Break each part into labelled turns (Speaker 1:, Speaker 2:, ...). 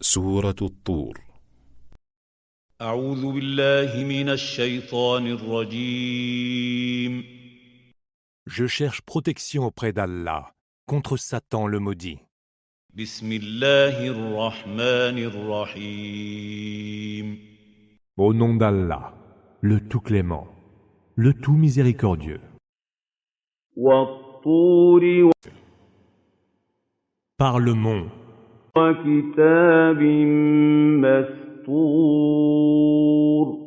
Speaker 1: سورة الطور.
Speaker 2: أعوذ بالله من الشيطان الرجيم.
Speaker 3: Je cherche protection auprès d'Allah contre Satan le maudit.
Speaker 2: بسم الله الرحمن الرحيم.
Speaker 3: Au nom d'Allah, le tout clément, le tout miséricordieux.
Speaker 4: والطور
Speaker 3: Par le mont,
Speaker 4: وكتاب مسطور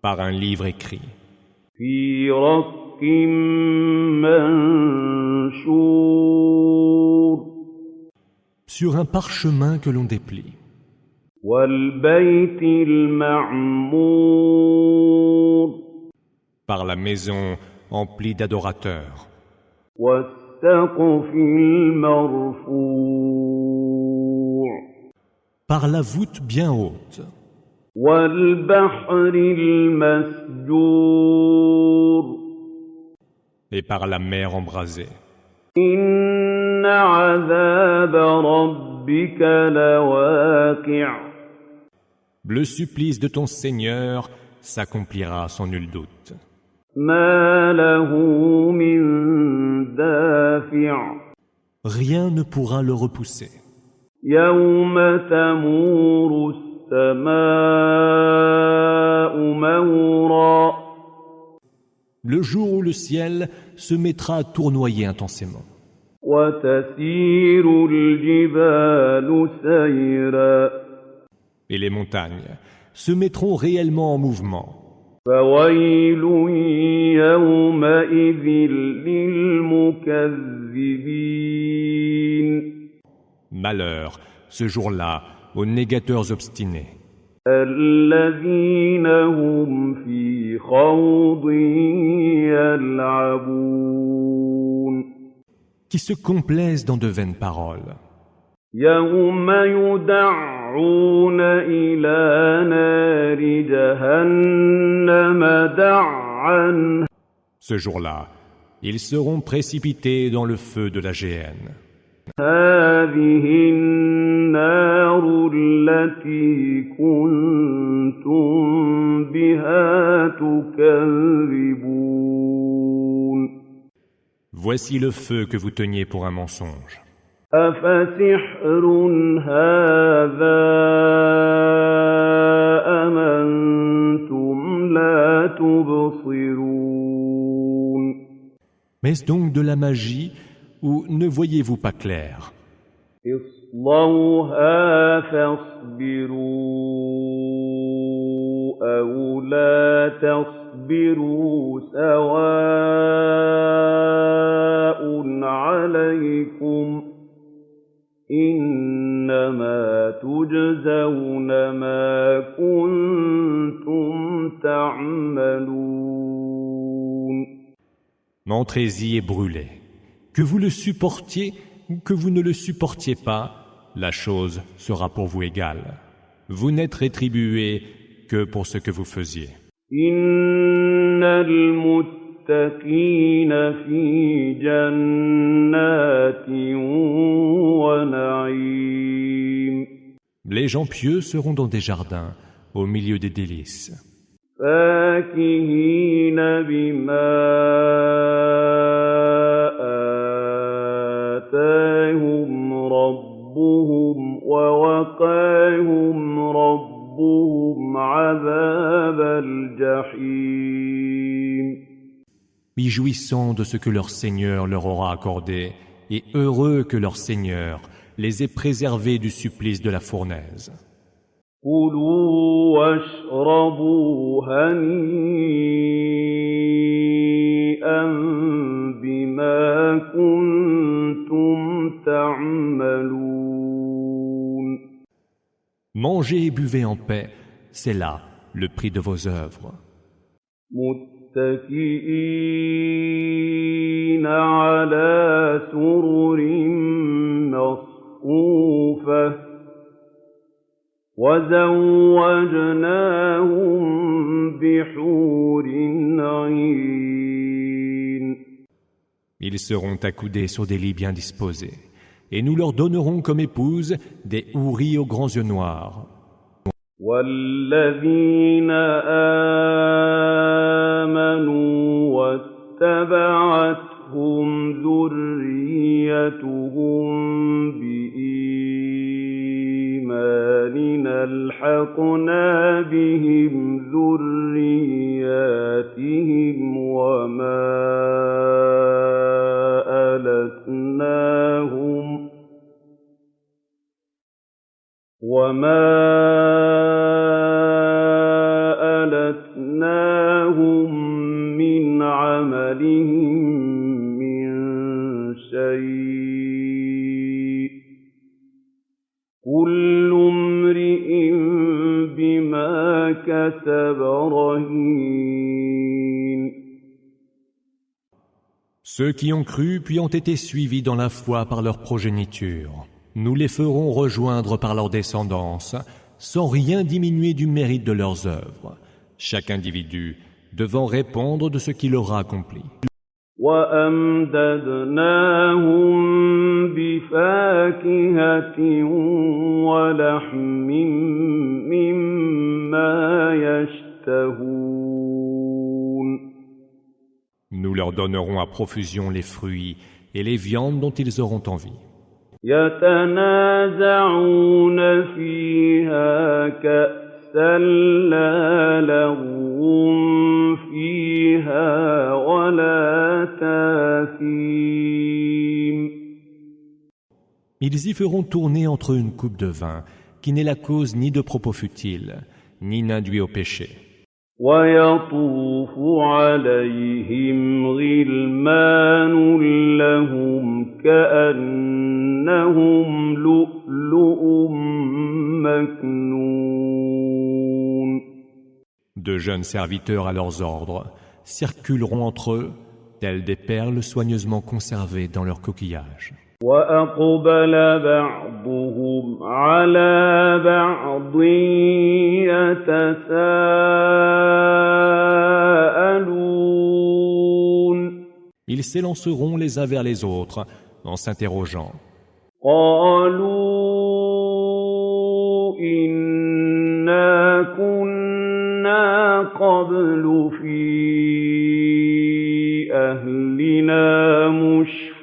Speaker 3: par un livre écrit,
Speaker 4: في رق منشور
Speaker 3: sur un parchemin que l'on déplie,
Speaker 4: والبيت المعمور
Speaker 3: par la maison emplie d'adorateurs,
Speaker 4: والسقف المرفوع
Speaker 3: par la voûte bien haute,
Speaker 4: والبحر المسجور
Speaker 3: et par la mer embrasée.
Speaker 4: إن عذاب ربك لواقع
Speaker 3: Le supplice de ton Seigneur s'accomplira sans nul doute.
Speaker 4: ما له من دافع
Speaker 3: Rien ne pourra le repousser.
Speaker 4: يوم تمور السماء مورا
Speaker 3: Le jour où le ciel se mettra à tournoyer intensément,
Speaker 4: وتسير الجبال سيرا
Speaker 3: et les montagnes se mettront réellement en mouvement.
Speaker 4: فويل يومئذ للمكذبين
Speaker 3: Malheur, ce jour-là, aux négateurs obstinés,
Speaker 4: الذين هم في خوض يلعبون
Speaker 3: qui se complaisent dans de vaines paroles.
Speaker 4: يوم يدعون إلى نار جهنم دعا
Speaker 3: Ce jour-là, ils seront précipités dans le feu de la géhenne.
Speaker 4: هذه النار التي كنتم بها تكذبون
Speaker 3: Voici le feu que vous teniez pour un mensonge.
Speaker 4: أفسحر هذا أم أنتم لا تبصرون
Speaker 3: Mais-ce donc de la magie ou ne voyez-vous pas clair?
Speaker 4: اصلوها فاصبروا أو لا تصبروا سواء عليكم إنما تجزون ما كنتم تعملون
Speaker 3: Entrez-y et brûlez. Que vous le supportiez ou que vous ne le supportiez pas, la chose sera pour vous égale. Vous n'êtes rétribués que pour ce que vous faisiez.
Speaker 4: إن المتقين في جنات ونعيم
Speaker 3: Les gens pieux seront dans des jardins, au milieu des délices,
Speaker 4: فاكهين بما آتاهم ربهم ووقاهم ربهم عذاب الجحيم
Speaker 3: y jouissant de ce que leur Seigneur leur aura accordé, et heureux que leur Seigneur les ait préservés du supplice de la fournaise.
Speaker 4: كلوا واشربوا هنيئا بما كنتم تعملون
Speaker 3: Mangez et buvez en paix, c'est là le prix de vos œuvres.
Speaker 4: متكئين على سرر مصفوفة وزوجناهم بحور عين
Speaker 3: Ils seront accoudés sur des lits bien disposés, et nous leur donnerons comme épouses des houris aux grands yeux noirs.
Speaker 4: والذين آمنوا واتبعتهم ذريتهم بإيمان ألحقنا بهم ذرياتهم ألتناهم من عملهم من شيء كل امرئ بما كسب رهين.
Speaker 3: Ceux qui ont cru puis ont été suivis dans la foi par leur progéniture, nous les ferons rejoindre par leur descendance, sans rien diminuer du mérite de leurs œuvres, chaque individu devant répondre de ce qu'il aura accompli.
Speaker 4: وَأَمْدَدْنَاهُم بِفَاكِهَةٍ وَلَحْمٍ مِّمَّا يَشْتَهُونَ.
Speaker 3: Nous leur donnerons à profusion les fruits et les viandes dont ils auront envie.
Speaker 4: يَتَنَازَعُونَ فِيهَا كَأْسًا لَّا لَغْوٌ فِيهَا وَلَا تَأْثِيمٌ.
Speaker 3: Ils y feront tourner entre eux une coupe de vin qui n'est la cause ni de propos futiles, ni n'induit au péché.
Speaker 4: وَيَطُوفُ عَلَيْهِمْ غِلْمَانٌ لَّهُمْ كَأَنَّهُمْ لُؤْلُؤٌ مَّكْنُونٌ.
Speaker 3: De jeunes serviteurs à leurs ordres circuleront entre eux, tels des perles soigneusement conservées dans leur coquillage.
Speaker 4: وَأَقْبَلَ بَعْضُهُمْ عَلَىٰ بَعْضٍ يَتَسَاءَلُونَ.
Speaker 3: Ils s'élanceront les uns vers les autres en s'interrogeant.
Speaker 4: قَالُوا إِنَّا كُنَّا قَبْلُ فِي أَهْلِنَا مُشْفِقِينَ.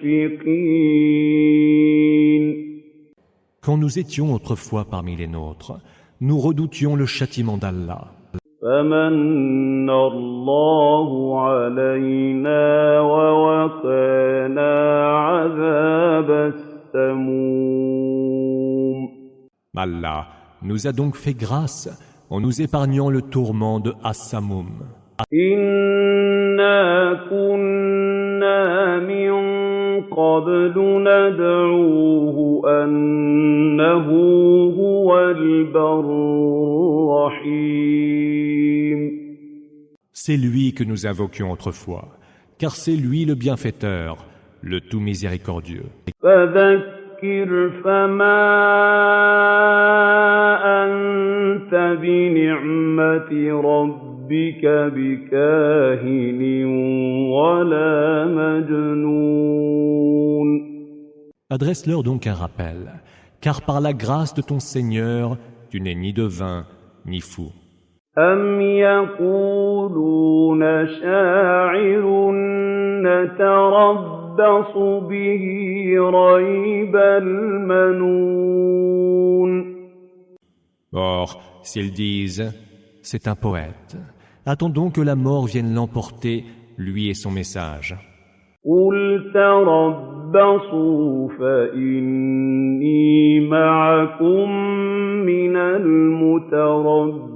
Speaker 3: Quand nous étions autrefois parmi les nôtres, nous redoutions le châtiment d'Allah.
Speaker 4: فَمَنَّ اللَّهُ عَلَيْنَا وَوَقَانَا عَذَابَ السَّمُومِ.
Speaker 3: Allah nous a donc fait grâce en nous épargnant le tourment de As-Samoum.
Speaker 4: إِنَّا كُنَّا مِن قَبْلُ نَدْعُوهُ أَنَّهُ هُوَ الْبَرُّ الرَّحِيمُ.
Speaker 3: C'est lui que nous invoquions autrefois, car c'est lui le bienfaiteur, le tout miséricordieux.
Speaker 4: فَذَكِّرْ فَمَا أَنتَ بِنِعْمَةِ رَبِّكَ بِكَاهِنٍ وَلَا مَجْنُونٍ.
Speaker 3: Adresse-leur donc un rappel, car par la grâce de ton Seigneur, tu n'es ni devin, ni fou.
Speaker 4: أَمْ يَقُولُونَ شَاعِرٌ نَتَرَبَّصُ بِهِ رَيْبَ الْمَنُونِ.
Speaker 3: Or, s'ils disent « c'est un poète », attendons que la mort vienne l'emporter, lui et son message.
Speaker 4: قُلْ تَرَبَّصُوا فَإِنِّي مَعَكُم مِّنَ الْمُتَرَبِّصِينَ.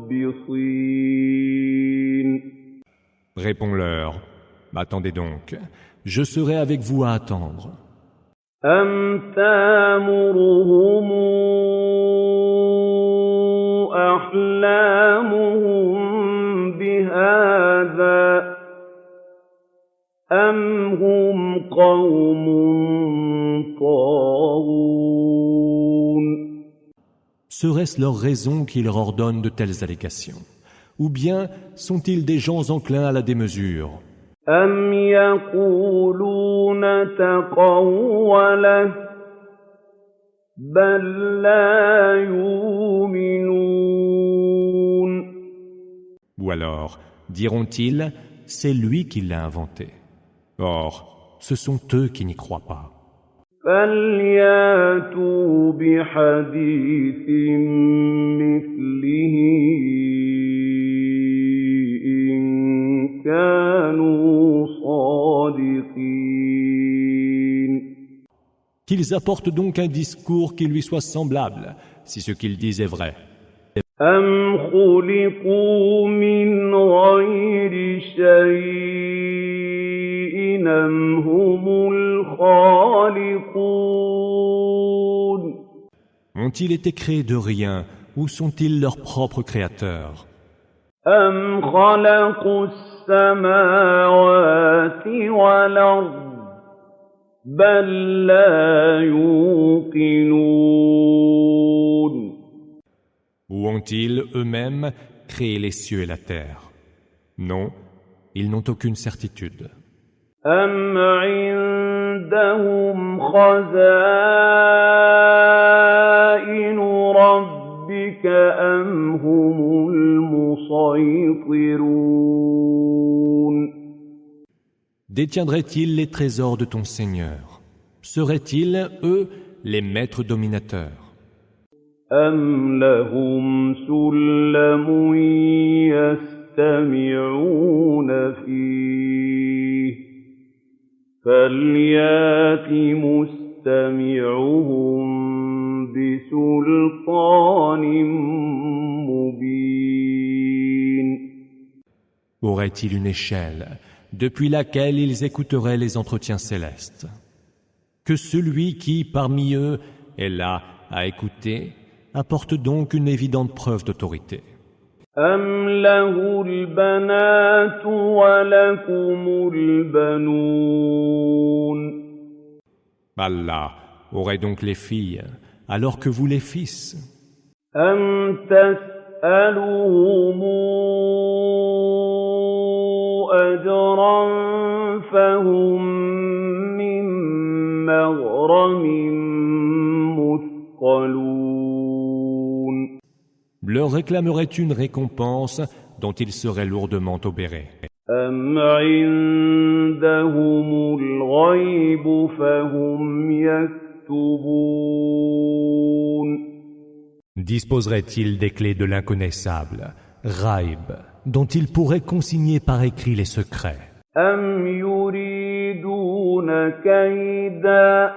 Speaker 3: Réponds-leur « attendez donc, je serai avec vous à attendre. »
Speaker 4: أَمْ تَأْمُرُهُمْ أَحْلَامُهُم بِهَٰذَا أَمْ هُمْ قَوْمٌ طَاغُونَ.
Speaker 3: Serait-ce leur raison qui leur ordonne de telles allégations? Ou bien sont-ils des gens enclins à la démesure?
Speaker 4: أَمْ يَقُولُونَ تَقَوَّلَهُ بل لا يؤمنون
Speaker 3: Ou alors, diront-ils, c'est lui qui l'a inventé. Or, ce sont eux qui n'y croient pas.
Speaker 4: فلياتوا بحديث مثله إن كانوا صادقين
Speaker 3: Qu'ils apportent donc un discours qui lui soit semblable, si ce qu'ils disent est vrai.
Speaker 4: أم خلقوا من غير شيء أم هم الخالقون
Speaker 3: Ont-ils été créés de rien ou sont-ils leurs propres créateurs?
Speaker 4: أم خلقوا السماوات والأرض بل لا يوقنون
Speaker 3: Ou ont-ils eux-mêmes créé les cieux et la terre? Non, ils n'ont aucune certitude.
Speaker 4: أم عندهم خزائن ربك أم هم المسيطرون
Speaker 3: Détiendraient-ils les trésors de ton Seigneur? Seraient-ils, eux, les maîtres dominateurs?
Speaker 4: أم لهم سلم يستمعون فيه فليات مستمعهم بسلطان مبين
Speaker 3: Auraient-ils une échelle depuis laquelle ils écouteraient les entretiens célestes? Que celui qui, parmi eux, est là à écouter, apporte donc une évidente preuve d'autorité.
Speaker 4: أم له البنات ولكم البنون
Speaker 3: Allah aurait donc les filles, alors que vous les fils.
Speaker 4: أم تسألهم أجرا فهم من مغرم مثقلون
Speaker 3: Leur réclamerait une récompense dont ils seraient lourdement obérés.
Speaker 4: أم عندهم الغيب فهم يكتبون
Speaker 3: Disposerait-il des clés de l'inconnaissable, Ghaib, dont il pourrait consigner par écrit les secrets?
Speaker 4: أم يريدون كيدا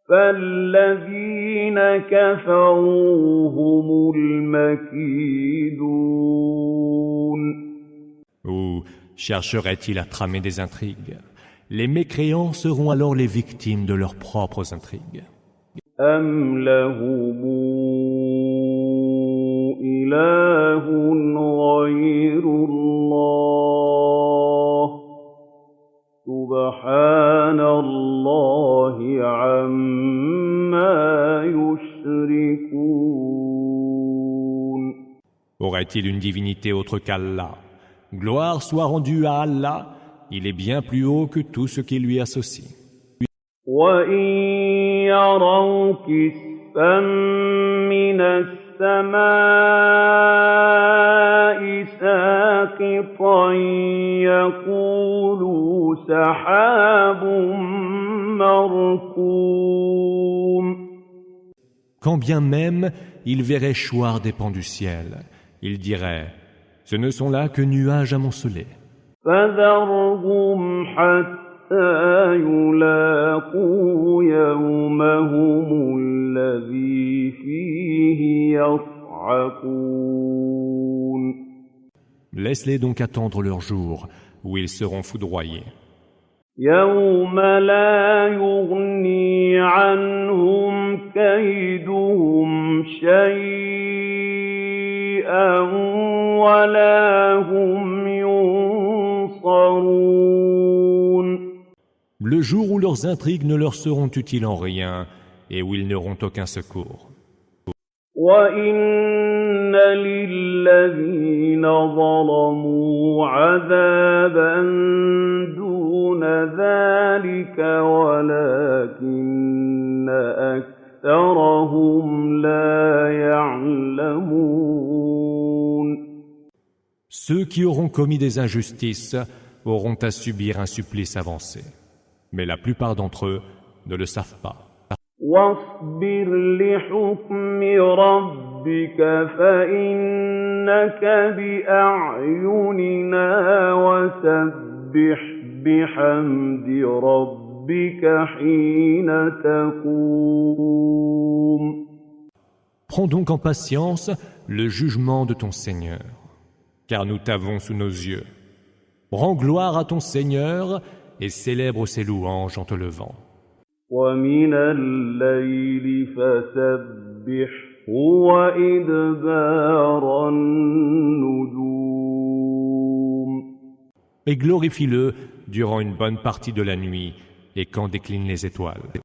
Speaker 4: فالذين كفروا هم المكيدون
Speaker 3: Ou chercherait-il à tramer des intrigues? Les mécréants seront alors les victimes de leurs propres intrigues.
Speaker 4: أم لهم إله غير الله سبحان الله عما يشركون
Speaker 3: Aurait-il une divinité autre qu'Allah? Gloire soit rendue à Allah, il est bien plus haut que tout ce qui lui associe.
Speaker 4: وإن يروا كسفا من السماء ساقطا يقولوا سحاب مركوم
Speaker 3: Quand bien même il verrait choir des pans du ciel, il dirait « Ce ne sont là que nuages amoncelés.
Speaker 4: فذرهم حتى يلاقوا يومهم الذي فيه يصعقون
Speaker 3: Laisse-les donc attendre leur jour, où ils seront foudroyés.
Speaker 4: يوم لا يغني عنهم كيدهم شيئا ولا هم ينصرون
Speaker 3: Le jour où leurs intrigues ne leur seront utiles en rien et où ils n'auront aucun secours.
Speaker 4: وإن للذين ظلموا عذابا دون ذلك ولكن أَكْثَرَهُمْ لَا يَعْلَمُونَ
Speaker 3: Ceux qui auront commis des injustices auront à subir un supplice avancé, mais la plupart d'entre eux ne le savent pas.
Speaker 4: وَاصْبِرْ لِحُكْمِ رَبِّكَ فَإِنَّكَ بِأَعْيُنِنَا وَسَبِّحْ بِحَمْدِ رَبِّكَ حِينَ تَقُومُ
Speaker 3: Prends donc en patience le jugement de ton Seigneur, car nous t'avons sous nos yeux. Rends gloire à ton Seigneur et célèbre ses louanges en te levant.
Speaker 4: وَمِنَ اللَّيْلِ فَسَبِّحْهُ وَإِدْبَارَ النُّجُومِ
Speaker 3: Et glorifie-le durant une bonne partie de la nuit et quand déclinent les étoiles.